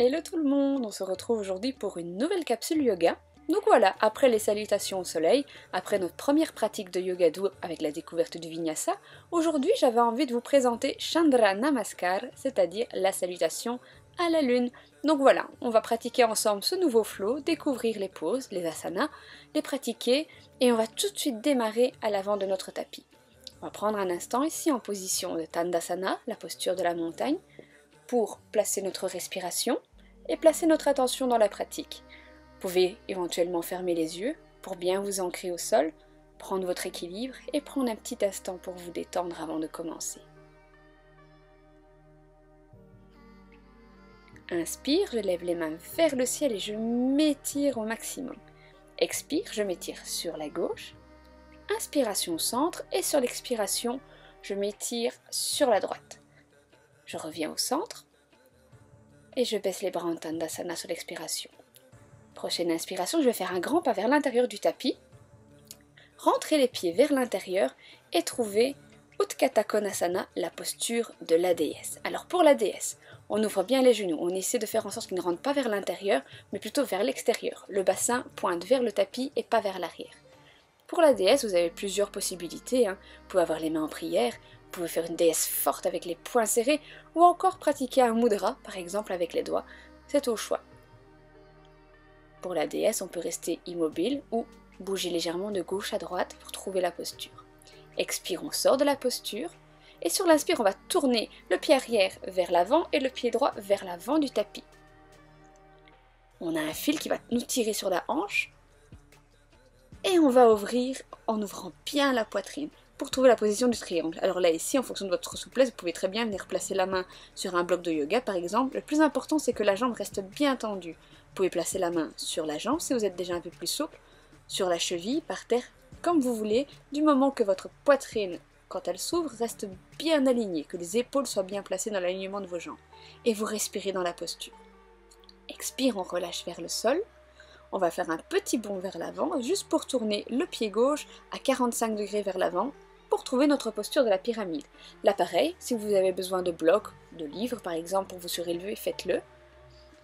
Hello tout le monde, on se retrouve aujourd'hui pour une nouvelle capsule yoga. Donc voilà, après les salutations au soleil, après notre première pratique de yoga doux avec la découverte du Vinyasa, aujourd'hui j'avais envie de vous présenter Chandra Namaskar, c'est-à-dire la salutation à la lune. Donc voilà, on va pratiquer ensemble ce nouveau flow, découvrir les poses, les asanas, les pratiquer et on va tout de suite démarrer à l'avant de notre tapis. On va prendre un instant ici en position de Tandasana, la posture de la montagne, pour placer notre respiration et placer notre attention dans la pratique. Vous pouvez éventuellement fermer les yeux pour bien vous ancrer au sol, prendre votre équilibre et prendre un petit instant pour vous détendre avant de commencer. Inspire, je lève les mains vers le ciel et je m'étire au maximum. Expire, je m'étire sur la gauche. Inspiration centre et sur l'expiration, je m'étire sur la droite. Je reviens au centre et je baisse les bras en Tandasana sur l'expiration. Prochaine inspiration, je vais faire un grand pas vers l'intérieur du tapis. Rentrez les pieds vers l'intérieur et trouvez Utthata Konasana, la posture de la déesse. Alors pour la déesse, on ouvre bien les genoux, on essaie de faire en sorte qu'ils ne rentrent pas vers l'intérieur, mais plutôt vers l'extérieur. Le bassin pointe vers le tapis et pas vers l'arrière. Pour la déesse, vous avez plusieurs possibilités. Vous pouvez avoir les mains en prière, vous pouvez faire une déesse forte avec les poings serrés, ou encore pratiquer un mudra, par exemple avec les doigts. C'est au choix. Pour la déesse, on peut rester immobile ou bouger légèrement de gauche à droite pour trouver la posture. Expire, on sort de la posture. Et sur l'inspire, on va tourner le pied arrière vers l'avant et le pied droit vers l'avant du tapis. On a un fil qui va nous tirer sur la hanche. Et on va ouvrir en ouvrant bien la poitrine pour trouver la position du triangle. Alors là, ici, en fonction de votre souplesse, vous pouvez très bien venir placer la main sur un bloc de yoga, par exemple. Le plus important, c'est que la jambe reste bien tendue. Vous pouvez placer la main sur la jambe si vous êtes déjà un peu plus souple, sur la cheville, par terre, comme vous voulez, du moment que votre poitrine, quand elle s'ouvre, reste bien alignée, que les épaules soient bien placées dans l'alignement de vos jambes. Et vous respirez dans la posture. Expire, on relâche vers le sol. On va faire un petit bond vers l'avant, juste pour tourner le pied gauche à 45 degrés vers l'avant, pour trouver notre posture de la pyramide. Là pareil, si vous avez besoin de blocs, de livres par exemple, pour vous surélever, faites-le.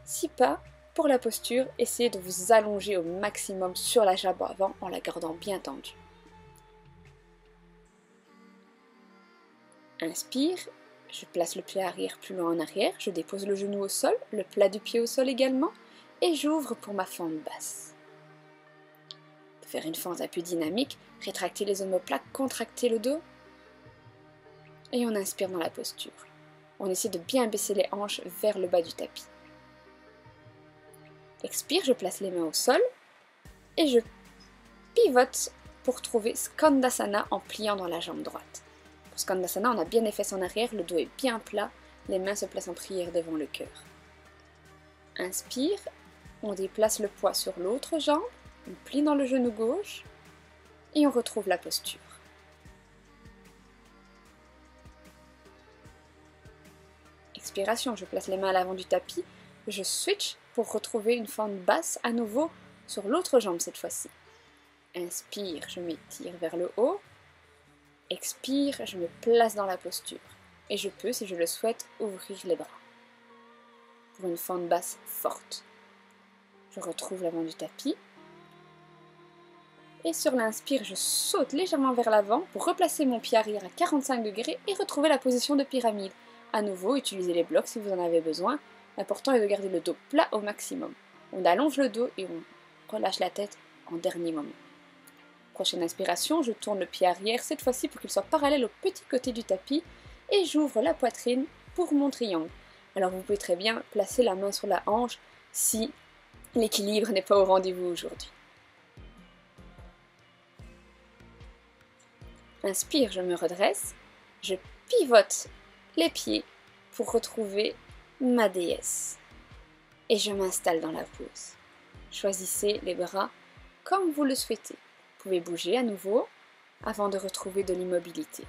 Si pas, pour la posture, essayez de vous allonger au maximum sur la jambe avant en la gardant bien tendue. Inspire, je place le pied arrière plus loin en arrière, je dépose le genou au sol, le plat du pied au sol également, et j'ouvre pour ma fente basse. Pour faire une fente un peu dynamique, rétractez les omoplates, contractez le dos, et on inspire dans la posture. On essaie de bien baisser les hanches vers le bas du tapis. Expire, je place les mains au sol, et je pivote pour trouver Skandasana en pliant dans la jambe droite. Pour Skandasana, on a bien les fesses en arrière, le dos est bien plat, les mains se placent en prière devant le cœur. Inspire, on déplace le poids sur l'autre jambe, on plie dans le genou gauche et on retrouve la posture. Expiration, je place les mains à l'avant du tapis, je switch pour retrouver une fente basse à nouveau sur l'autre jambe cette fois-ci. Inspire, je m'étire vers le haut. Expire, je me place dans la posture. Et je peux, si je le souhaite, ouvrir les bras pour une fente basse forte. Je retrouve l'avant du tapis. Et sur l'inspire, je saute légèrement vers l'avant pour replacer mon pied arrière à 45 degrés et retrouver la position de pyramide. À nouveau, utilisez les blocs si vous en avez besoin. L'important est de garder le dos plat au maximum. On allonge le dos et on relâche la tête en dernier moment. Prochaine inspiration, je tourne le pied arrière, cette fois-ci pour qu'il soit parallèle au petit côté du tapis et j'ouvre la poitrine pour mon triangle. Alors vous pouvez très bien placer la main sur la hanche si l'équilibre n'est pas au rendez-vous aujourd'hui. Inspire, je me redresse, je pivote les pieds pour retrouver ma déesse. Et je m'installe dans la pose. Choisissez les bras comme vous le souhaitez. Vous pouvez bouger à nouveau avant de retrouver de l'immobilité.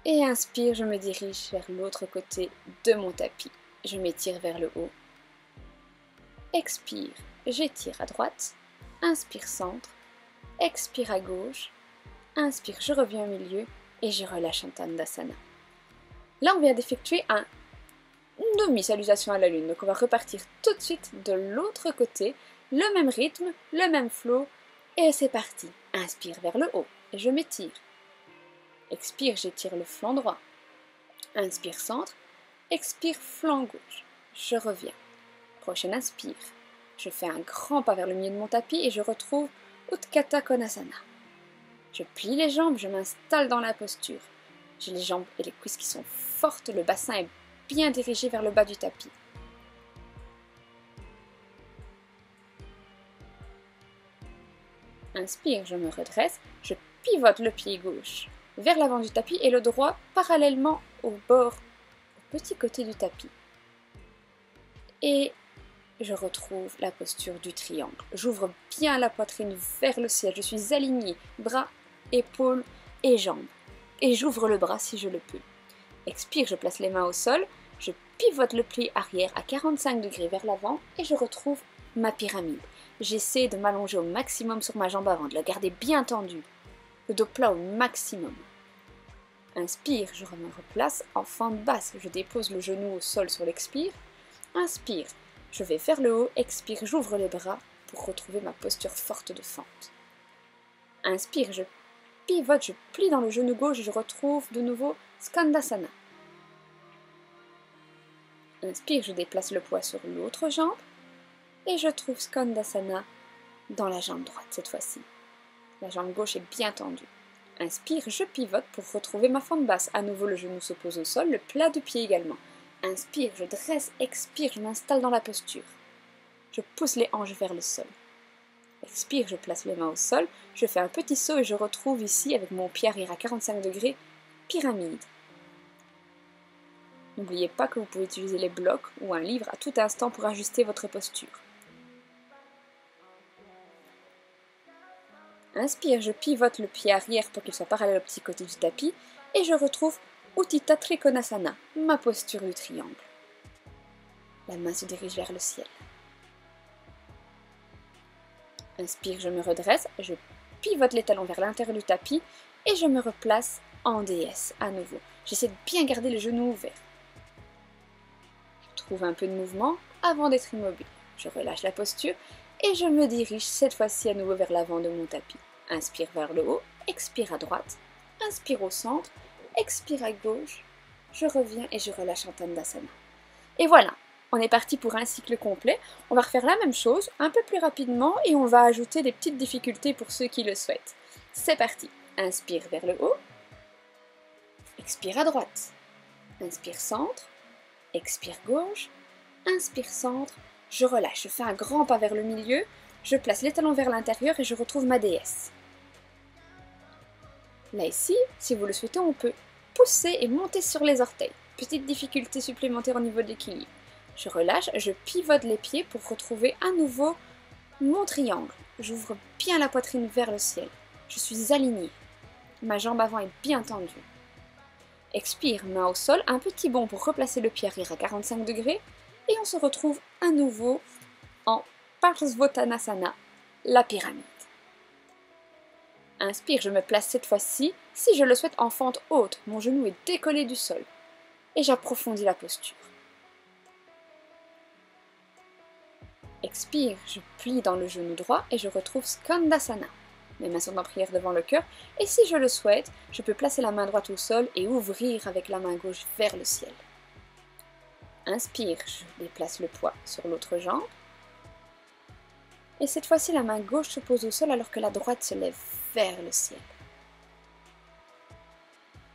Et inspire, je me dirige vers l'autre côté de mon tapis. Je m'étire vers le haut. Expire, j'étire à droite. Inspire, centre. Expire à gauche. Inspire, je reviens au milieu et je relâche en Tandasana. Là, on vient d'effectuer un demi-salutation à la lune. Donc on va repartir tout de suite de l'autre côté, le même rythme, le même flow, et c'est parti. Inspire vers le haut, et je m'étire. Expire, j'étire le flanc droit. Inspire centre, expire flanc gauche. Je reviens. Prochaine inspire. Je fais un grand pas vers le milieu de mon tapis et je retrouve Utthata Konasana. Je plie les jambes, je m'installe dans la posture. J'ai les jambes et les cuisses qui sont fortes, le bassin est bien dirigé vers le bas du tapis. Inspire, je me redresse, je pivote le pied gauche vers l'avant du tapis et le droit parallèlement au bord, au petit côté du tapis. Et je retrouve la posture du triangle. J'ouvre bien la poitrine vers le ciel, je suis alignée, bras, épaules et jambes. Et j'ouvre le bras si je le peux. Expire, je place les mains au sol, je pivote le pli arrière à 45 degrés vers l'avant et je retrouve ma pyramide. J'essaie de m'allonger au maximum sur ma jambe avant, de la garder bien tendue. Le dos plat au maximum. Inspire, je me replace en fente basse. Je dépose le genou au sol sur l'expire. Inspire, je vais vers le haut. Expire, j'ouvre les bras pour retrouver ma posture forte de fente. Inspire, je pivote, je plie dans le genou gauche et je retrouve de nouveau Skandasana. Inspire, je déplace le poids sur l'autre jambe et je trouve Skandasana dans la jambe droite cette fois-ci. La jambe gauche est bien tendue. Inspire, je pivote pour retrouver ma fente basse. À nouveau, le genou se pose au sol, le plat du pied également. Inspire, je dresse, expire, je m'installe dans la posture. Je pousse les hanches vers le sol. Expire, je place les mains au sol, je fais un petit saut et je retrouve ici, avec mon pied arrière à 45 degrés, pyramide. N'oubliez pas que vous pouvez utiliser les blocs ou un livre à tout instant pour ajuster votre posture. Inspire, je pivote le pied arrière pour qu'il soit parallèle au petit côté du tapis et je retrouve Utthita Trikonasana, ma posture du triangle. La main se dirige vers le ciel. Inspire, je me redresse, je pivote les talons vers l'intérieur du tapis et je me replace en déesse à nouveau. J'essaie de bien garder les genoux ouverts. Je trouve un peu de mouvement avant d'être immobile. Je relâche la posture et je me dirige cette fois-ci à nouveau vers l'avant de mon tapis. Inspire vers le haut, expire à droite, inspire au centre, expire à gauche, je reviens et je relâche en Tandasana. Et voilà, on est parti pour un cycle complet. On va refaire la même chose, un peu plus rapidement, et on va ajouter des petites difficultés pour ceux qui le souhaitent. C'est parti. Inspire vers le haut, expire à droite, inspire centre, expire gauche, inspire centre, je relâche, je fais un grand pas vers le milieu, je place les talons vers l'intérieur et je retrouve ma déesse. Là ici, si vous le souhaitez, on peut pousser et monter sur les orteils. Petite difficulté supplémentaire au niveau de l'équilibre. Je relâche, je pivote les pieds pour retrouver à nouveau mon triangle. J'ouvre bien la poitrine vers le ciel. Je suis alignée. Ma jambe avant est bien tendue. Expire, main au sol, un petit bond pour replacer le pied arrière à 45 degrés. Et on se retrouve à nouveau en Parsvottanasana, la pyramide. Inspire, je me place cette fois-ci, si je le souhaite, en fente haute. Mon genou est décollé du sol. Et j'approfondis la posture. Expire, je plie dans le genou droit et je retrouve Skandasana. Mes mains sont en prière devant le cœur et si je le souhaite, je peux placer la main droite au sol et ouvrir avec la main gauche vers le ciel. Inspire, je déplace le poids sur l'autre jambe. Et cette fois-ci, la main gauche se pose au sol alors que la droite se lève vers le ciel.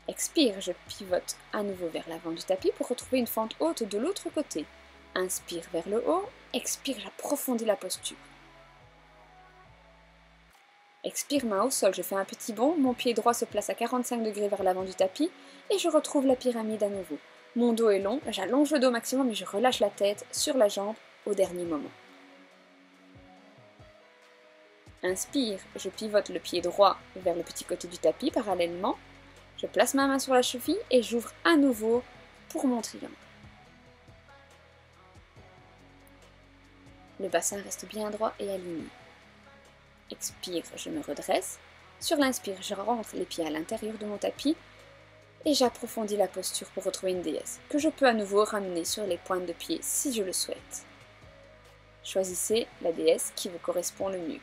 Expire, je pivote à nouveau vers l'avant du tapis pour retrouver une fente haute de l'autre côté. Inspire vers le haut, expire, j'approfondis la posture. Expire, main au sol, je fais un petit bond, mon pied droit se place à 45 degrés vers l'avant du tapis et je retrouve la pyramide à nouveau. Mon dos est long, j'allonge le dos au maximum et je relâche la tête sur la jambe au dernier moment. Inspire, je pivote le pied droit vers le petit côté du tapis parallèlement. Je place ma main sur la cheville et j'ouvre à nouveau pour mon triangle. Le bassin reste bien droit et aligné. Expire, je me redresse. Sur l'inspire, je rentre les pieds à l'intérieur de mon tapis Et j'approfondis la posture pour retrouver une déesse, que je peux à nouveau ramener sur les pointes de pied si je le souhaite. Choisissez la déesse qui vous correspond le mieux.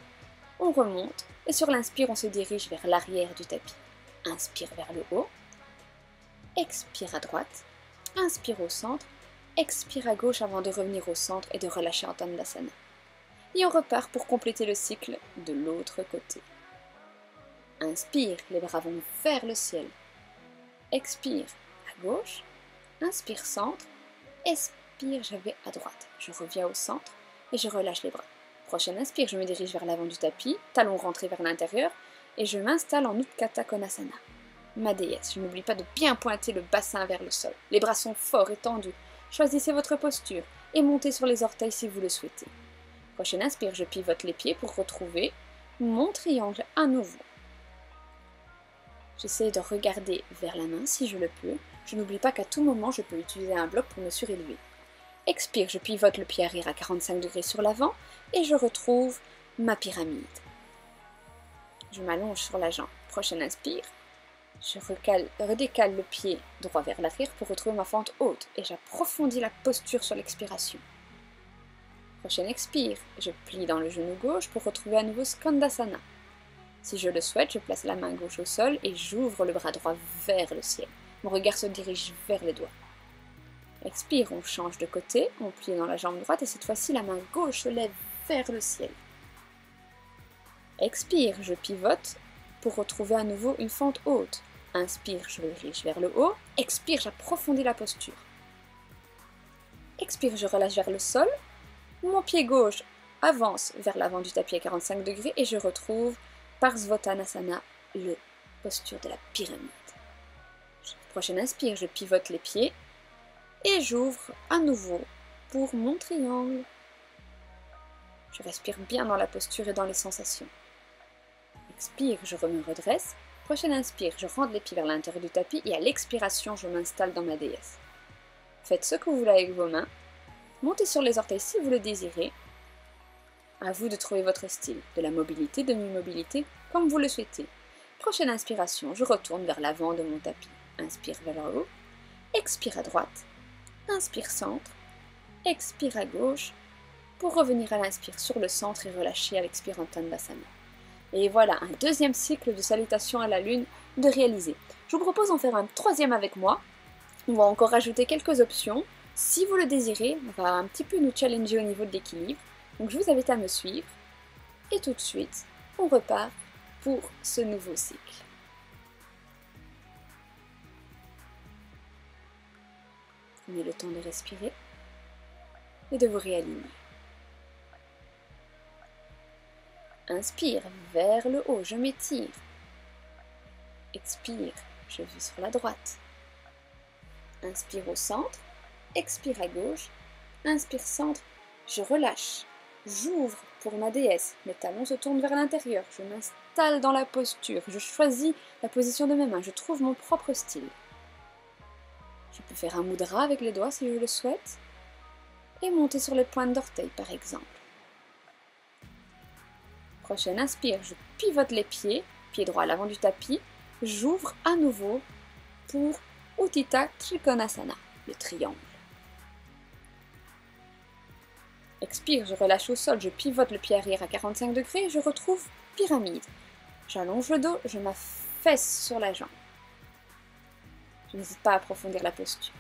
On remonte et sur l'inspire, on se dirige vers l'arrière du tapis. Inspire vers le haut, expire à droite, inspire au centre, expire à gauche avant de revenir au centre et de relâcher en Tandasana. Et on repart pour compléter le cycle de l'autre côté. Inspire, les bras vont vers le ciel. Expire à gauche, inspire centre, expire, je vais à droite. Je reviens au centre et je relâche les bras. Prochaine inspire, je me dirige vers l'avant du tapis, talons rentrés vers l'intérieur et je m'installe en Utthata Konasana. Ma déesse, je n'oublie pas de bien pointer le bassin vers le sol. Les bras sont forts et tendus. Choisissez votre posture et montez sur les orteils si vous le souhaitez. Prochaine inspire, je pivote les pieds pour retrouver mon triangle à nouveau. J'essaie de regarder vers la main si je le peux. Je n'oublie pas qu'à tout moment, je peux utiliser un bloc pour me surélever. Expire, je pivote le pied arrière à 45 degrés sur l'avant et je retrouve ma pyramide. Je m'allonge sur la jambe. Prochaine inspire, je redécale le pied droit vers l'arrière pour retrouver ma fente haute et j'approfondis la posture sur l'expiration. Prochaine expire, je plie dans le genou gauche pour retrouver à nouveau Skandasana. Si je le souhaite, je place la main gauche au sol et j'ouvre le bras droit vers le ciel. Mon regard se dirige vers les doigts. Expire, on change de côté, on plie dans la jambe droite et cette fois-ci la main gauche se lève vers le ciel. Expire, je pivote pour retrouver à nouveau une fente haute. Inspire, je me dirige vers le haut. Expire, j'approfondis la posture. Expire, je relâche vers le sol. Mon pied gauche avance vers l'avant du tapis à 45 degrés et je retrouve Parsvottanasana, la posture de la pyramide. Prochaine inspire, je pivote les pieds et j'ouvre à nouveau pour mon triangle. Je respire bien dans la posture et dans les sensations. Expire, je me redresse. Prochaine inspire, je rentre les pieds vers l'intérieur du tapis et à l'expiration, je m'installe dans ma déesse. Faites ce que vous voulez avec vos mains. Montez sur les orteils si vous le désirez. À vous de trouver votre style, de la mobilité, demi-mobilité, comme vous le souhaitez. Prochaine inspiration, je retourne vers l'avant de mon tapis. Inspire vers le haut, expire à droite, inspire centre, expire à gauche, pour revenir à l'inspire sur le centre et relâcher à l'expire en Tandasana. Et voilà, un deuxième cycle de salutation à la lune de réaliser. Je vous propose d'en faire un troisième avec moi. On va encore ajouter quelques options. Si vous le désirez, on va un petit peu nous challenger au niveau de l'équilibre. Donc je vous invite à me suivre. Et tout de suite, on repart pour ce nouveau cycle. Prenez le temps de respirer et de vous réaligner. Inspire vers le haut, je m'étire. Expire, je vais sur la droite. Inspire au centre, expire à gauche, inspire centre, je relâche. J'ouvre pour ma déesse, mes talons se tournent vers l'intérieur, je m'installe dans la posture, je choisis la position de mes mains, je trouve mon propre style. Je peux faire un mudra avec les doigts si je le souhaite, et monter sur les pointes d'orteil par exemple. Prochaine inspire, je pivote les pieds, pied droit à l'avant du tapis, j'ouvre à nouveau pour Utthita Trikonasana, le triangle. Expire, je relâche au sol, je pivote le pied arrière à 45 degrés et je retrouve pyramide. J'allonge le dos, je m'affaisse sur la jambe. Je n'hésite pas à approfondir la posture.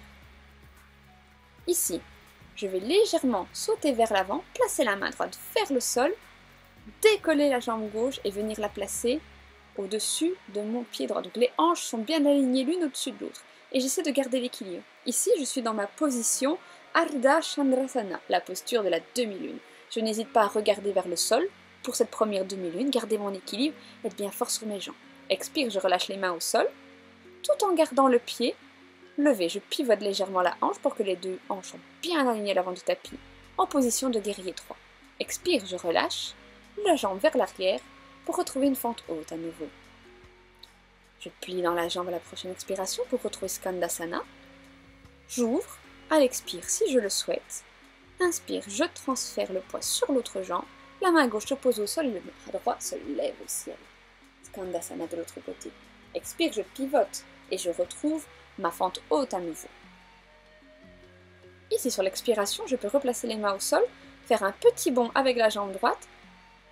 Ici, je vais légèrement sauter vers l'avant, placer la main droite vers le sol, décoller la jambe gauche et venir la placer au-dessus de mon pied droit. Donc les hanches sont bien alignées l'une au-dessus de l'autre. Et j'essaie de garder l'équilibre. Ici, je suis dans ma position Ardha Chandrasana, la posture de la demi-lune. Je n'hésite pas à regarder vers le sol pour cette première demi-lune, garder mon équilibre, être bien fort sur mes jambes. Expire, je relâche les mains au sol, tout en gardant le pied levé. Je pivote légèrement la hanche pour que les deux hanches soient bien alignées à l'avant du tapis, en position de guerrier 3. Expire, je relâche, la jambe vers l'arrière pour retrouver une fente haute à nouveau. Je plie dans la jambe à la prochaine expiration pour retrouver Skandasana. J'ouvre à l'expire si je le souhaite. Inspire, je transfère le poids sur l'autre jambe. La main gauche se pose au sol, le bras droit se lève au ciel. Skandasana de l'autre côté. Expire, je pivote et je retrouve ma fente haute à nouveau. Ici sur l'expiration, je peux replacer les mains au sol, faire un petit bond avec la jambe droite,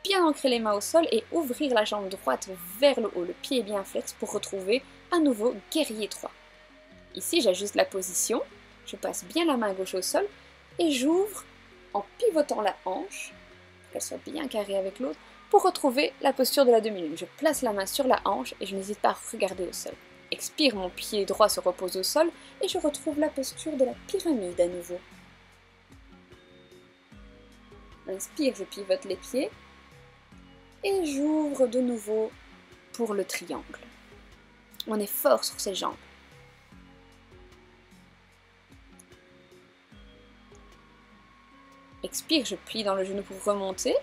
bien ancrer les mains au sol et ouvrir la jambe droite vers le haut, le pied est bien flex pour retrouver à nouveau guerrier 3. Ici j'ajuste la position, je passe bien la main gauche au sol et j'ouvre en pivotant la hanche, qu'elle soit bien carrée avec l'autre, pour retrouver la posture de la demi-lune. Je place la main sur la hanche et je n'hésite pas à regarder au sol. Expire, mon pied droit se repose au sol et je retrouve la posture de la pyramide à nouveau. Inspire, je pivote les pieds et j'ouvre de nouveau pour le triangle. On est fort sur ses jambes. Expire, je plie dans le genou pour remonter.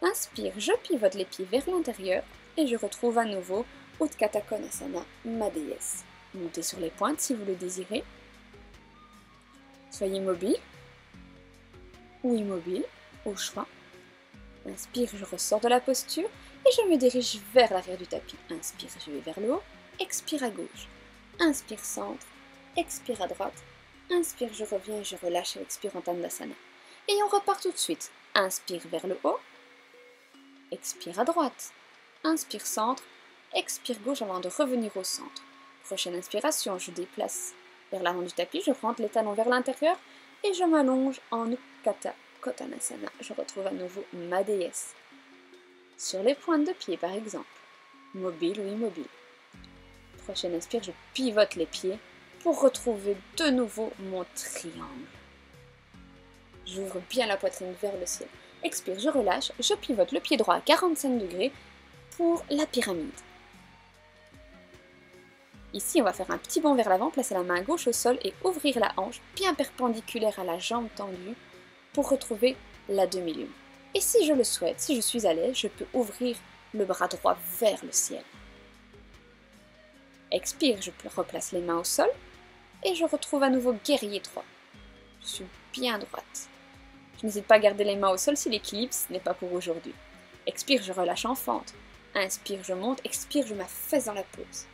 Inspire, je pivote les pieds vers l'intérieur et je retrouve à nouveau Utthata Konasana, ma déesse. Montez sur les pointes si vous le désirez. Soyez mobile ou immobile, au choix. Inspire, je ressors de la posture et je me dirige vers l'arrière du tapis. Inspire, je vais vers le haut. Expire à gauche. Inspire, centre. Expire à droite. Inspire, je reviens et je relâche à l'expire en Tandasana. Et on repart tout de suite. Inspire vers le haut. Expire à droite. Inspire centre. Expire gauche avant de revenir au centre. Prochaine inspiration, je déplace vers l'avant du tapis. Je rentre les talons vers l'intérieur et je m'allonge en Utthata Konasana. Je retrouve à nouveau ma déesse. Sur les pointes de pied par exemple. Mobile ou immobile. Prochaine inspire, je pivote les pieds pour retrouver de nouveau mon triangle. J'ouvre bien la poitrine vers le ciel. Expire, je relâche, je pivote le pied droit à 45 degrés pour la pyramide. Ici, on va faire un petit bond vers l'avant, placer la main gauche au sol et ouvrir la hanche bien perpendiculaire à la jambe tendue pour retrouver la demi-lune. Et si je le souhaite, si je suis à l'aise, je peux ouvrir le bras droit vers le ciel. Expire, je replace les mains au sol et je retrouve à nouveau guerrier 3. Je suis bien droite. Je n'hésite pas à garder les mains au sol si l'équilibre ce n'est pas pour aujourd'hui. Expire, je relâche en fente. Inspire, je monte. Expire, je m'affaisse dans la pose.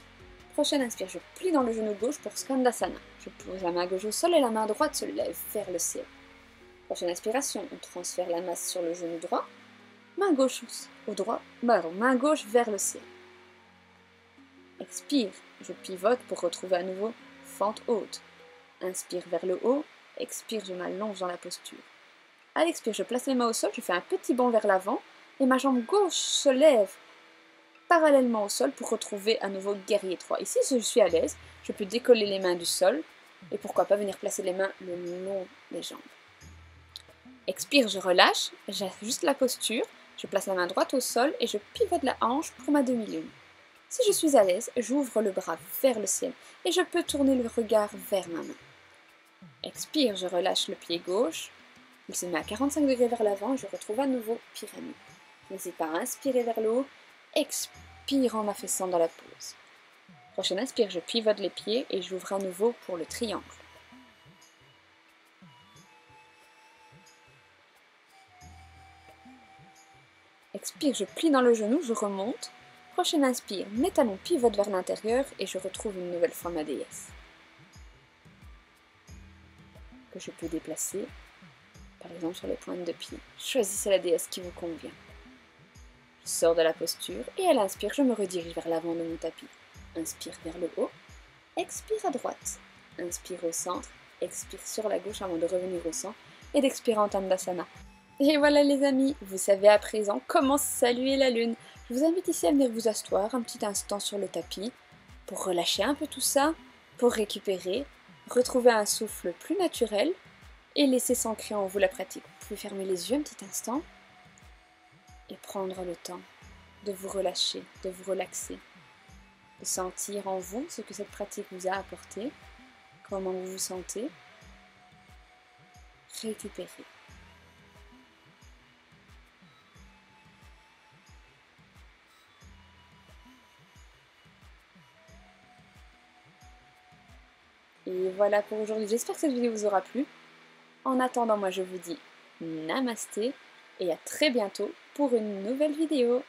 Prochaine inspire, je plie dans le genou gauche pour Skandasana. Je pose la main gauche au sol et la main droite se lève vers le ciel. Prochaine inspiration, on transfère la masse sur le genou droit. Main gauche main gauche vers le ciel. Expire, je pivote pour retrouver à nouveau fente haute. Inspire vers le haut. Expire, je m'allonge dans la posture. À l'expire, je place les mains au sol, je fais un petit bond vers l'avant et ma jambe gauche se lève parallèlement au sol pour retrouver à nouveau guerrier 3. Ici, si je suis à l'aise, je peux décoller les mains du sol et pourquoi pas venir placer les mains le long des jambes. Expire, je relâche, j'ajuste la posture, je place la main droite au sol et je pivote la hanche pour ma demi-lune. Si je suis à l'aise, j'ouvre le bras vers le ciel et je peux tourner le regard vers ma main. Expire, je relâche le pied gauche. Il se met à 45 degrés vers l'avant et je retrouve à nouveau pyramide. N'hésite pas à inspirer vers le haut, expire en m'affaissant dans la pose. Prochaine inspire, je pivote les pieds et j'ouvre à nouveau pour le triangle. Expire, je plie dans le genou, je remonte. Prochaine inspire, mes talons pivotent vers l'intérieur et je retrouve une nouvelle fois ma déesse. Que je peux déplacer. Par exemple sur les pointes de pied. Choisissez la déesse qui vous convient. Je sors de la posture et à l'inspire, je me redirige vers l'avant de mon tapis. Inspire vers le haut, expire à droite. Inspire au centre, expire sur la gauche avant de revenir au centre et d'expirer en Tandasana. Et voilà les amis, vous savez à présent comment saluer la lune. Je vous invite ici à venir vous asseoir un petit instant sur le tapis pour relâcher un peu tout ça, pour récupérer, retrouver un souffle plus naturel et laisser s'ancrer en vous la pratique. Vous pouvez fermer les yeux un petit instant et prendre le temps de vous relâcher, de vous relaxer, de sentir en vous ce que cette pratique vous a apporté, comment vous vous sentez, récupérer. Et voilà pour aujourd'hui, j'espère que cette vidéo vous aura plu. En attendant, moi je vous dis namasté et à très bientôt pour une nouvelle vidéo.